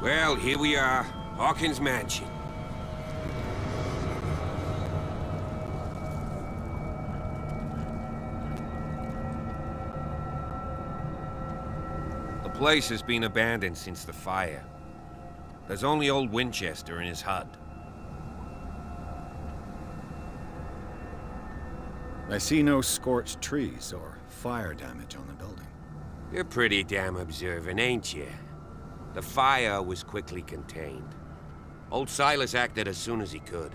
Well, here we are. Hawkins Mansion. The place has been abandoned since the fire. There's only old Winchester in his hut. I see no scorched trees or fire damage on the building. You're pretty damn observant, ain't you? The fire was quickly contained. Old Silas acted as soon as he could.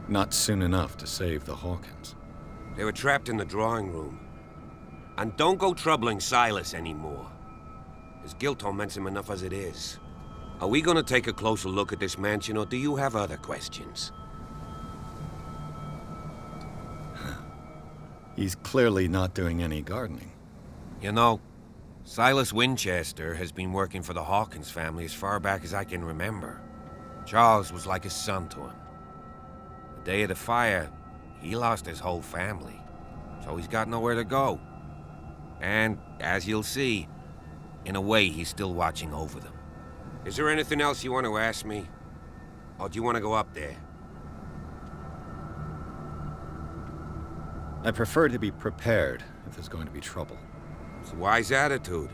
Not soon enough to save the Hawkins. They were trapped in the drawing room. And don't go troubling Silas anymore. His guilt torments him enough as it is. Are we gonna take a closer look at this mansion, or do you have other questions? He's clearly not doing any gardening. You know, Silas Winchester has been working for the Hawkins family as far back as I can remember. Charles was like a son to him. The day of the fire, he lost his whole family, so he's got nowhere to go. And, as you'll see, in a way, he's still watching over them. Is there anything else you want to ask me? Or do you want to go up there? I prefer to be prepared if there's going to be trouble. It's a wise attitude.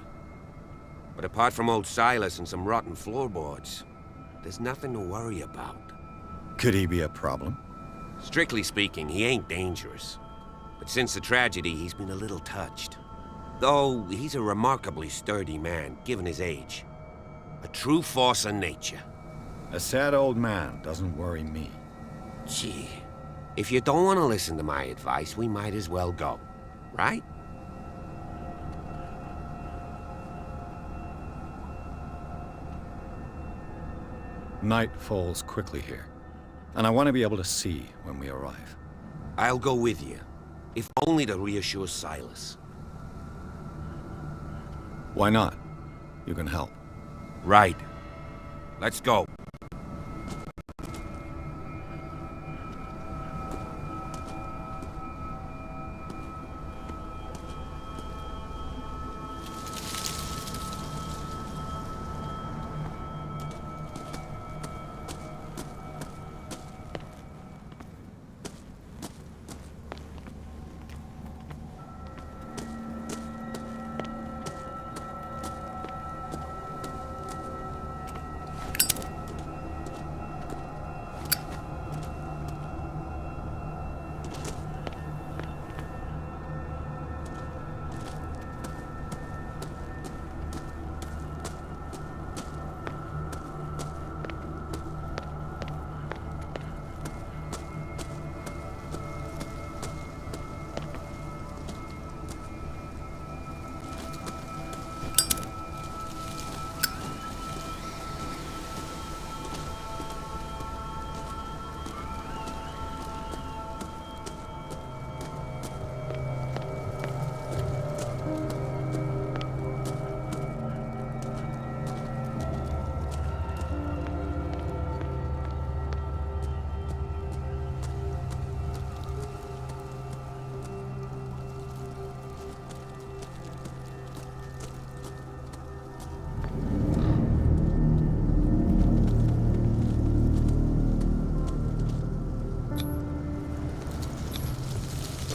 But apart from old Silas and some rotten floorboards, there's nothing to worry about. Could he be a problem? Strictly speaking, he ain't dangerous. But since the tragedy, he's been a little touched. Though, he's a remarkably sturdy man, given his age. A true force of nature. A sad old man doesn't worry me. Gee, if you don't want to listen to my advice, we might as well go, right? Night falls quickly here, and I want to be able to see when we arrive. I'll go with you, if only to reassure Silas. Why not? You can help. Right. Let's go.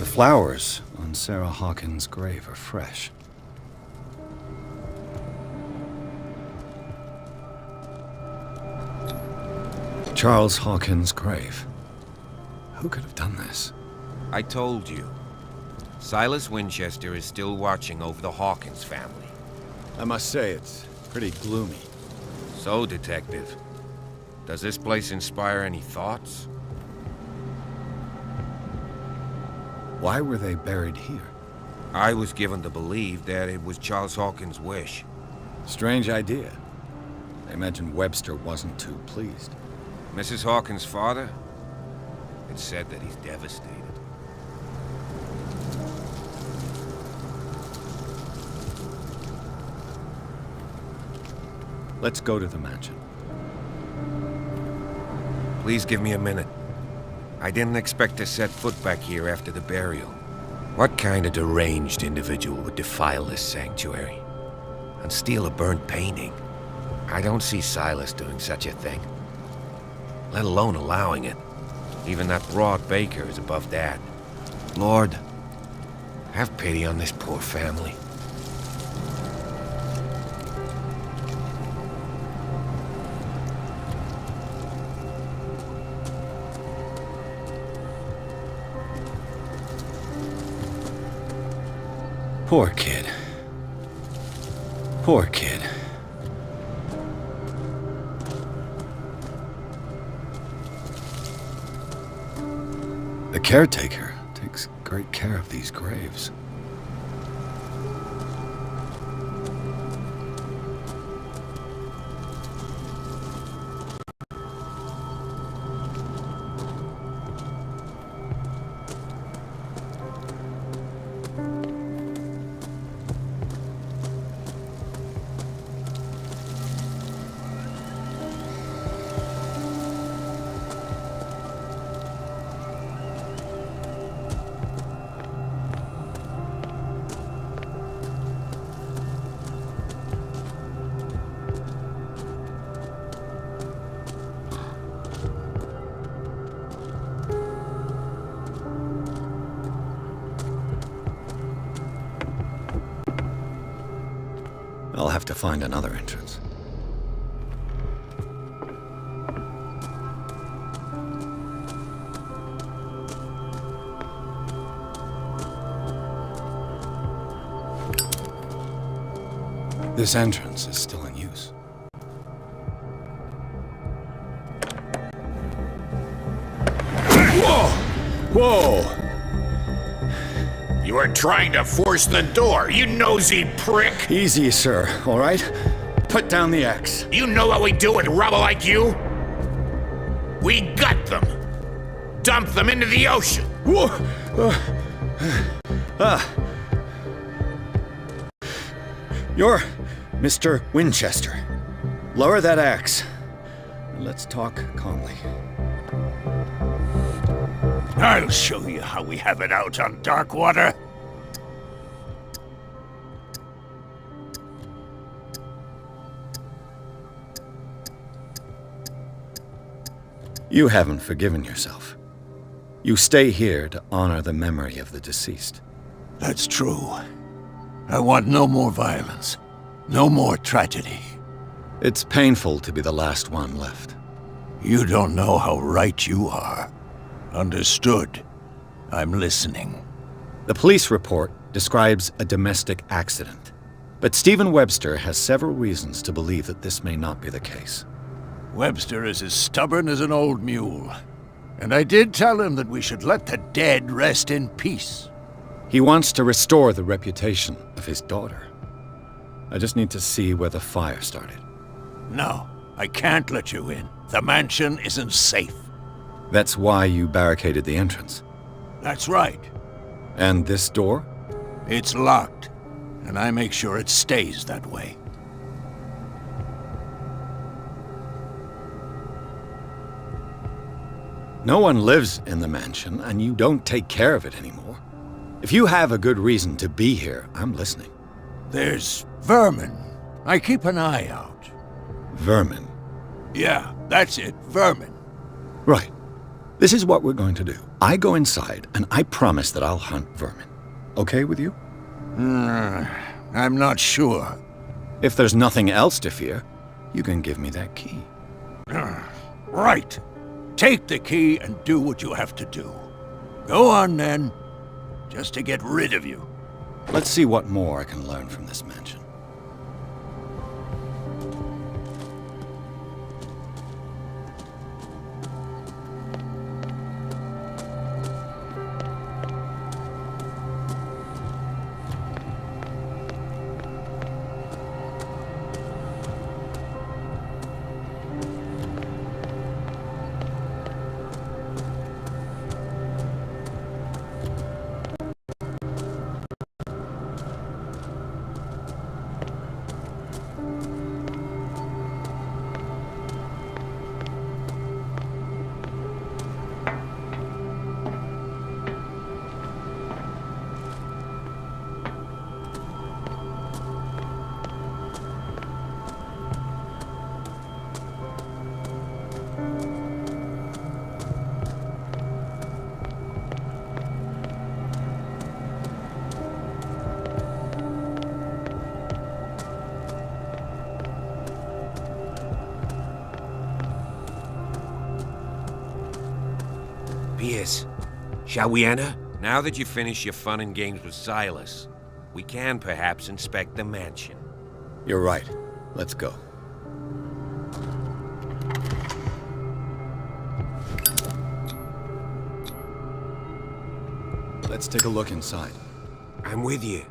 The flowers on Sarah Hawkins' grave are fresh. Charles Hawkins' grave. Who could have done this? I told you. Silas Winchester is still watching over the Hawkins family. I must say, it's pretty gloomy. So, Detective, does this place inspire any thoughts? Why were they buried here? I was given to believe that it was Charles Hawkins' wish. Strange idea. I imagine Webster wasn't too pleased. Mrs. Hawkins' father? It's said that he's devastated. Let's go to the mansion. Please give me a minute. I didn't expect to set foot back here after the burial. What kind of deranged individual would defile this sanctuary and steal a burnt painting? I don't see Silas doing such a thing. Let alone allowing it. Even that broad baker is above that. Lord, have pity on this poor family. Poor kid. Poor kid. The caretaker takes great care of these graves. I'll have to find another entrance. This entrance is still in use. Whoa! Whoa! You were trying to force the door, you nosy prick! Easy, sir, all right? Put down the axe. You know what we do with rubble like you? We gut them! Dump them into the ocean! Whoa! You're Mr. Winchester. Lower that axe. Let's talk calmly. I'll show you how we have it out on Darkwater. You haven't forgiven yourself. You stay here to honor the memory of the deceased. That's true. I want no more violence. No more tragedy. It's painful to be the last one left. You don't know how right you are. Understood. I'm listening. The police report describes a domestic accident, but Stephen Webster has several reasons to believe that this may not be the case. Webster is as stubborn as an old mule. And I did tell him that we should let the dead rest in peace. He wants to restore the reputation of his daughter. I just need to see where the fire started. No, I can't let you in. The mansion isn't safe. That's why you barricaded the entrance. That's right. And this door? It's locked, and I make sure it stays that way. No one lives in the mansion, and you don't take care of it anymore. If you have a good reason to be here, I'm listening. There's vermin. I keep an eye out. Vermin? Yeah, that's it, vermin. Right. This is what we're going to do. I go inside, and I promise that I'll hunt vermin. Okay with you? I'm not sure. If there's nothing else to fear, you can give me that key. Right. Take the key and do what you have to do. Go on, then. Just to get rid of you. Let's see what more I can learn from this mansion. Shall we enter? Now that you've finished your fun and games with Silas, we can perhaps inspect the mansion. You're right. Let's go. Let's take a look inside. I'm with you.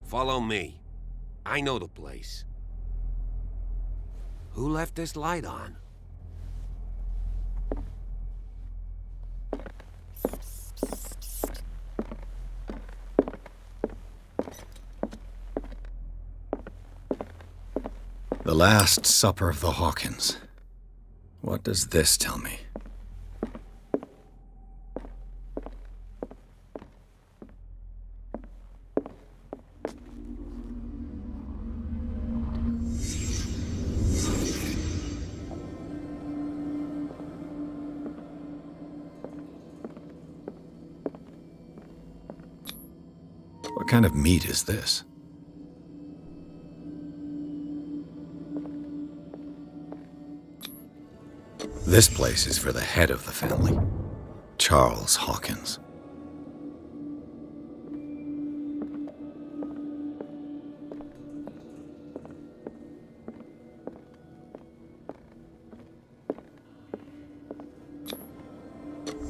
Follow me. I know the place. Who left this light on? The Last Supper of the Hawkins. What does this tell me? What kind of meat is this? This place is for the head of the family, Charles Hawkins.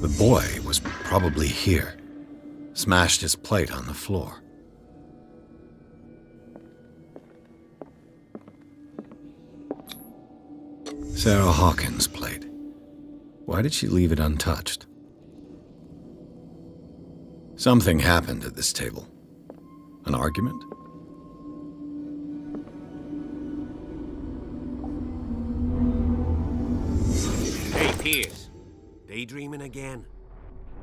The boy was probably here. Smashed his plate on the floor. Sarah Hawkins' plate. Why did she leave it untouched? Something happened at this table. An argument? Hey, Pierce. Daydreaming again?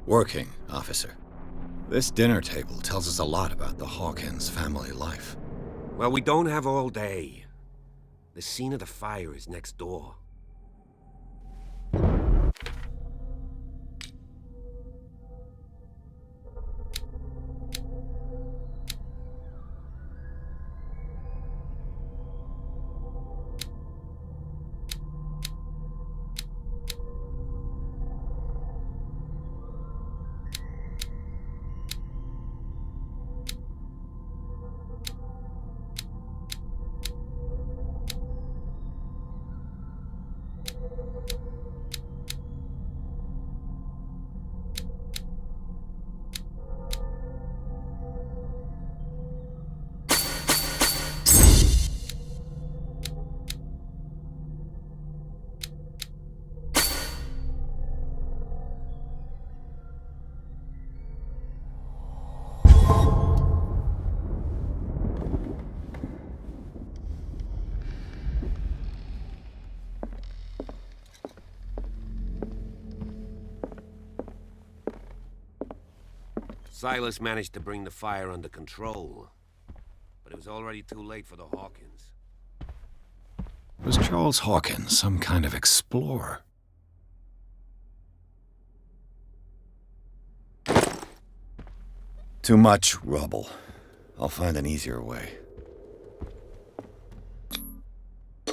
Working, officer. This dinner table tells us a lot about the Hawkins family life. Well, we don't have all day. The scene of the fire is next door. Silas managed to bring the fire under control, but it was already too late for the Hawkins. Was Charles Hawkins some kind of explorer? Too much rubble. I'll find an easier way.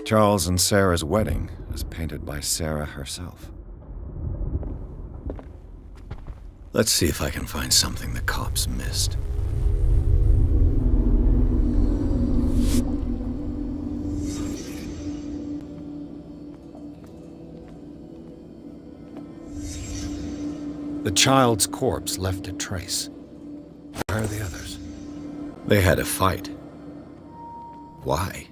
Charles and Sarah's wedding is painted by Sarah herself. Let's see if I can find something the cops missed. The child's corpse left a trace. Where are the others? They had a fight. Why?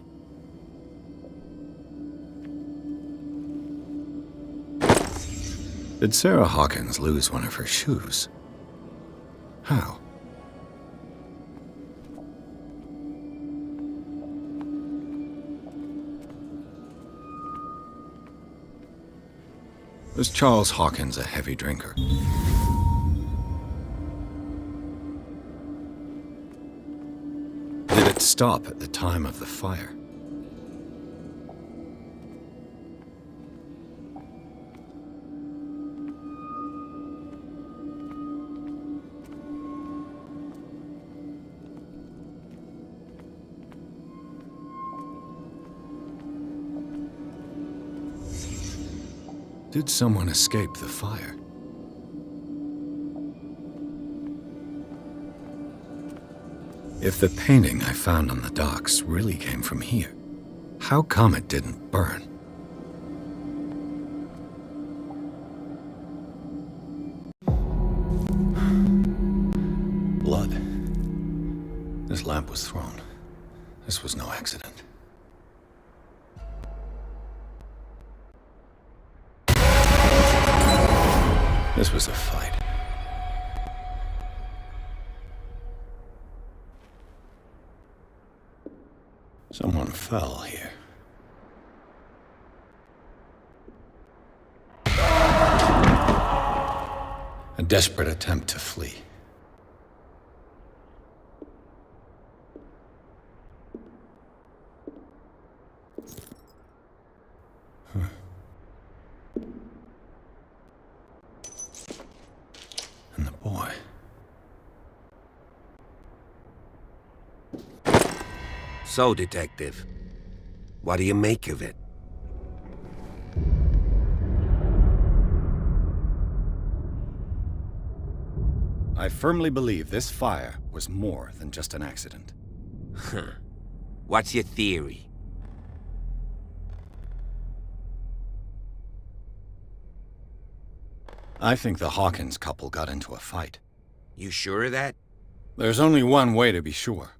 Did Sarah Hawkins lose one of her shoes? How? Was Charles Hawkins a heavy drinker? didn't stop at the time of the fire. Did someone escape the fire? If the painting I found on the docks really came from here, how come it didn't burn? Blood. This lamp was thrown. This was no accident. This was a fight. Someone fell here. A desperate attempt to flee. And the boy. So, Detective, what do you make of it? I firmly believe this fire was more than just an accident. Huh. What's your theory? I think the Hawkins couple got into a fight. You sure of that? There's only one way to be sure.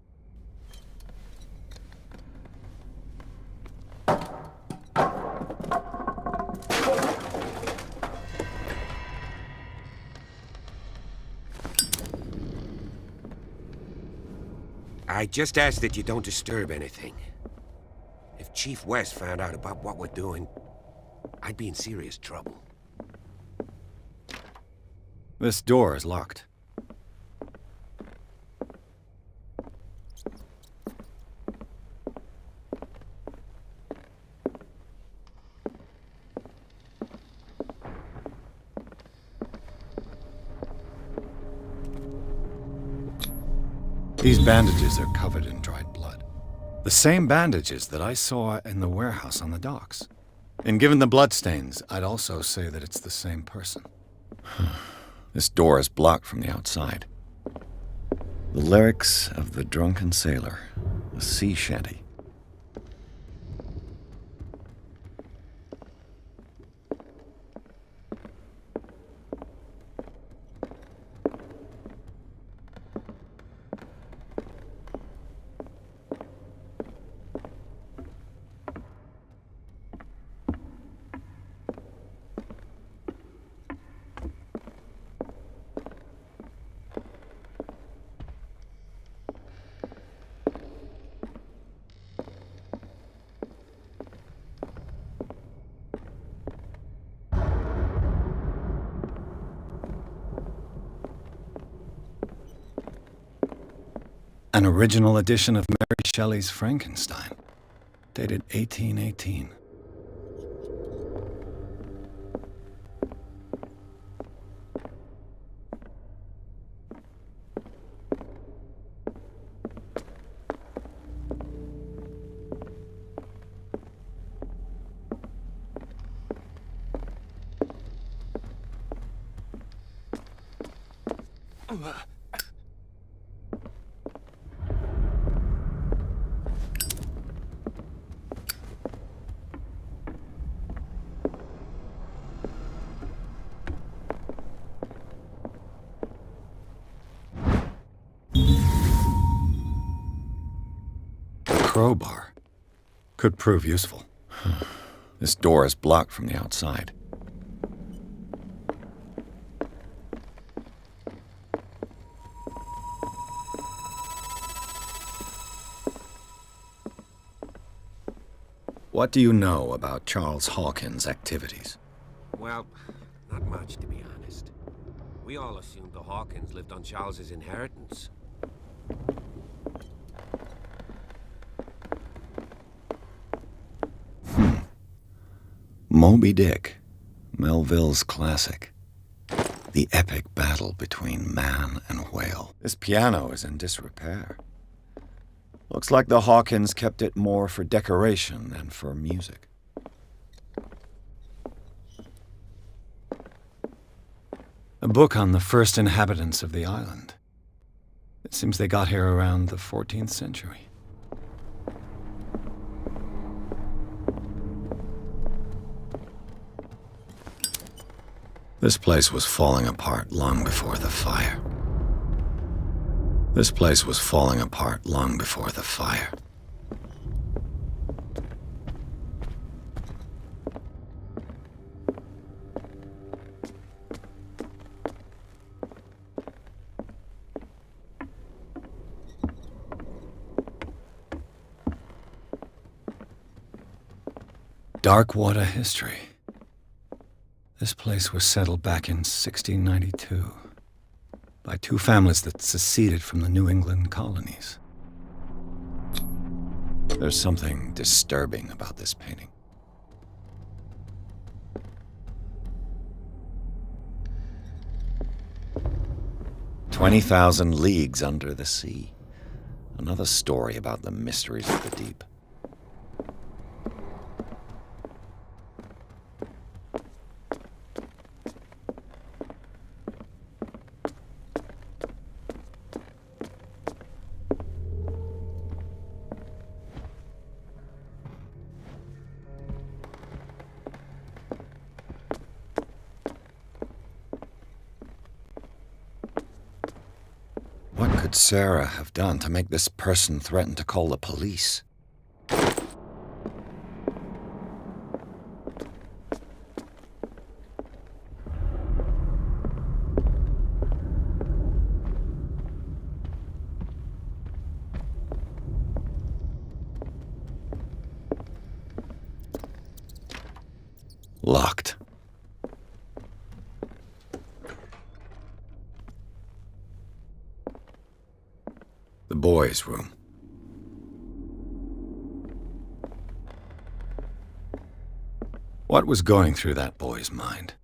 I just ask that you don't disturb anything. If Chief West found out about what we're doing, I'd be in serious trouble. This door is locked. These bandages are covered in dried blood. The same bandages that I saw in the warehouse on the docks. And given the bloodstains, I'd also say that it's the same person. This door is blocked from the outside. The lyrics of the drunken sailor, a sea shanty. An original edition of Mary Shelley's Frankenstein, dated 1818. Crowbar could prove useful. This door is blocked from the outside. What do you know about Charles Hawkins' activities? Well, not much, to be honest. We all assumed the Hawkins lived on Charles's inheritance. Moby Dick, Melville's classic. The epic battle between man and whale. This piano is in disrepair. Looks like the Hawkins kept it more for decoration than for music. A book on the first inhabitants of the island. It seems they got here around the 14th century. This place was falling apart long before the fire. This place was falling apart long before the fire. Dark water history. This place was settled back in 1692 by two families that seceded from the New England colonies. There's something disturbing about this painting. "20,000 Leagues Under the Sea." Another story about the mysteries of the deep. What could Sarah have done to make this person threaten to call the police? Locked. The boys' room. What was going through that boy's mind?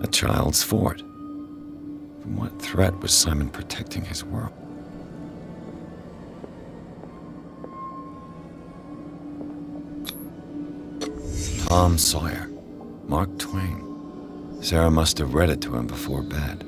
A child's fort. From what threat was Simon protecting his world? Tom Sawyer, Mark Twain. Sarah must have read it to him before bed.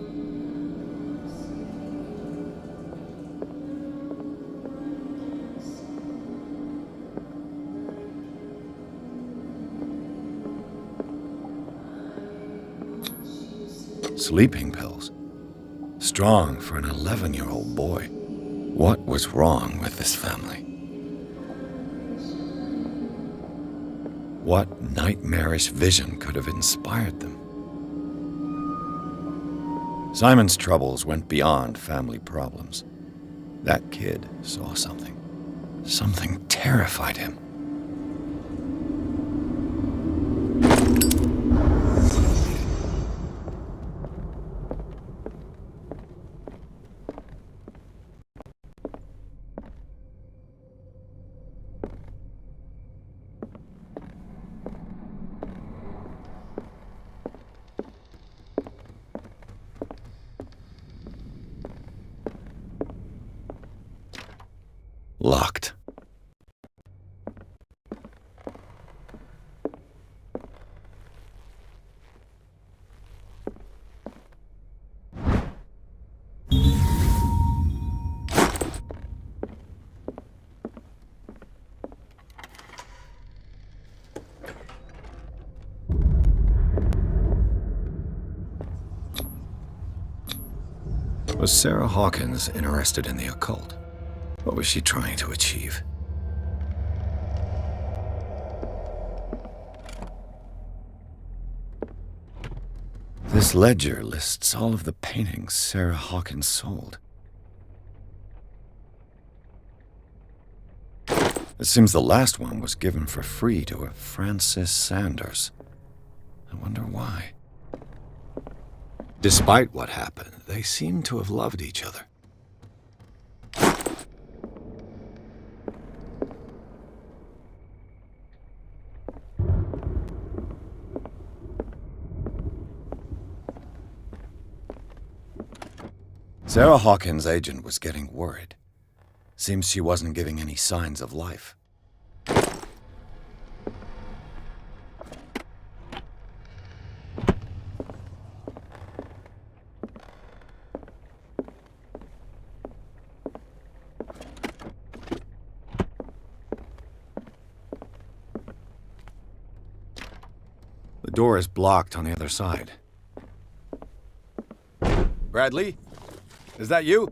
Sleeping pills. Strong for an 11-year-old boy. What was wrong with this family? What nightmarish vision could have inspired them? Simon's troubles went beyond family problems. That kid saw something. Something terrified him. Locked. Was Sarah Hawkins interested in the occult? What was she trying to achieve? This ledger lists all of the paintings Sarah Hawkins sold. It seems the last one was given for free to a Francis Sanders. I wonder why. Despite what happened, they seem to have loved each other. Sarah Hawkins' agent was getting worried. Seems she wasn't giving any signs of life. The door is blocked on the other side. Bradley? Is that you?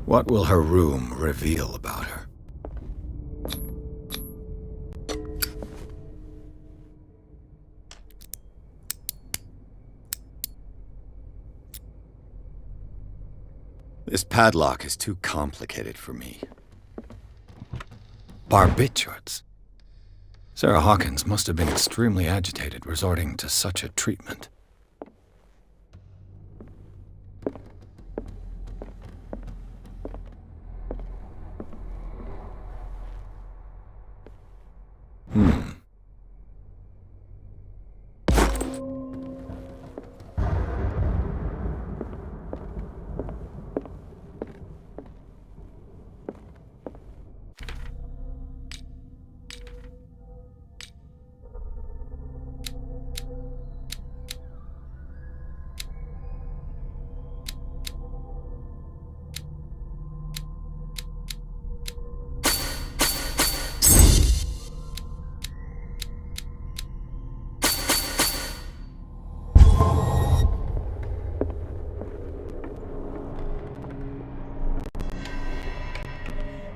What will her room reveal about her? This padlock is too complicated for me. Barbiturates. Sarah Hawkins must have been extremely agitated resorting to such a treatment.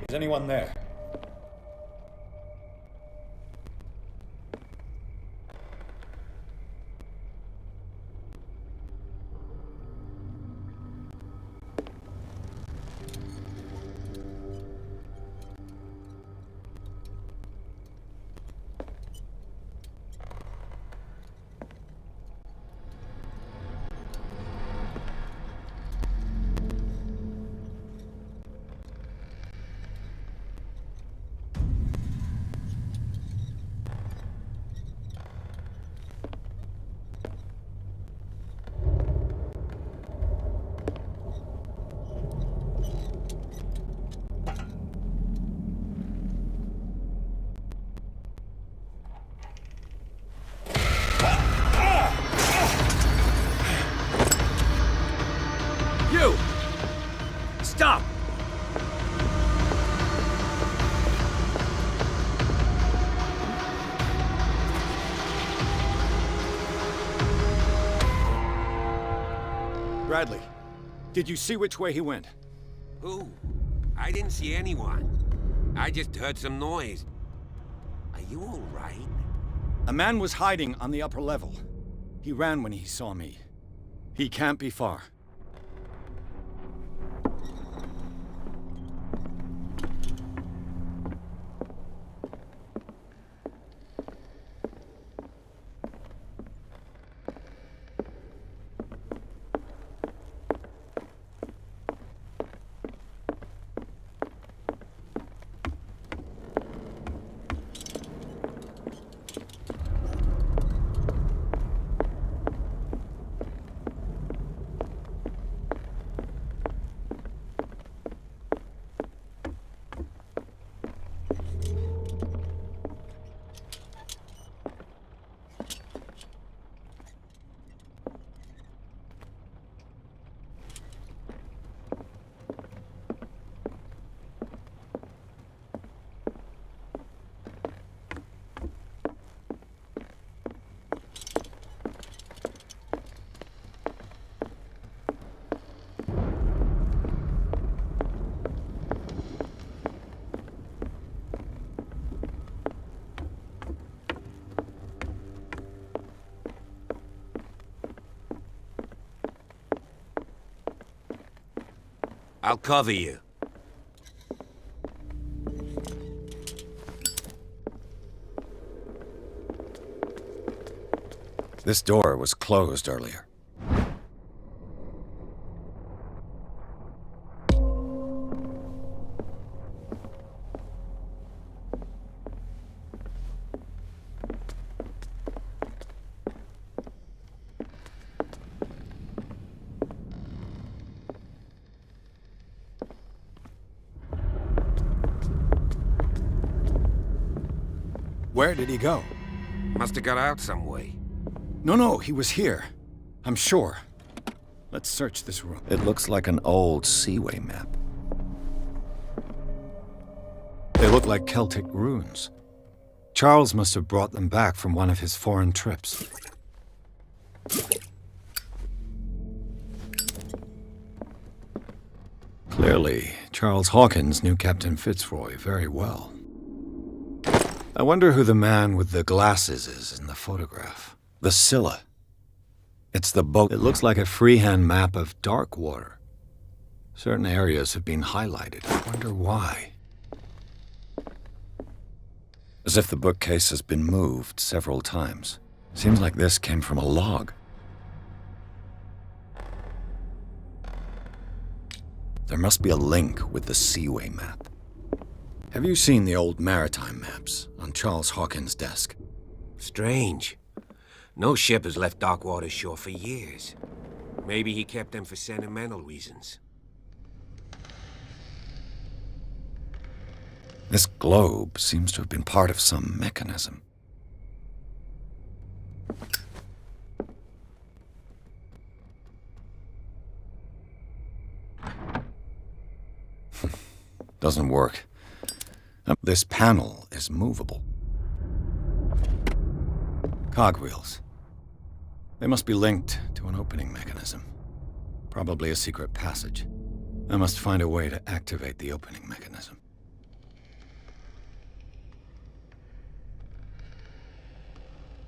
Is anyone there? Stop! Bradley, did you see which way he went? Who? I didn't see anyone. I just heard some noise. Are you all right? A man was hiding on the upper level. He ran when he saw me. He can't be far. I'll cover you. This door was closed earlier. Where did he go? Must have got out some way. No, he was here. I'm sure. Let's search this room. It looks like an old seaway map. They look like Celtic runes. Charles must have brought them back from one of his foreign trips. Clearly, Charles Hawkins knew Captain Fitzroy very well. I wonder who the man with the glasses is in the photograph. The Scylla. It's the boat. It looks like a freehand map of dark water. Certain areas have been highlighted. I wonder why. As if the bookcase has been moved several times. Seems like this came from a log. There must be a link with the Seaway map. Have you seen the old maritime maps on Charles Hawkins' desk? Strange. No ship has left Darkwater's shore for years. Maybe he kept them for sentimental reasons. This globe seems to have been part of some mechanism. Doesn't work. This panel is movable. Cogwheels. They must be linked to an opening mechanism. Probably a secret passage. I must find a way to activate the opening mechanism.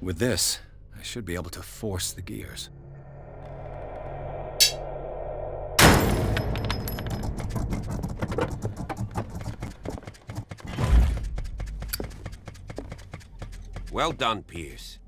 With this, I should be able to force the gears. Well done, Pierce.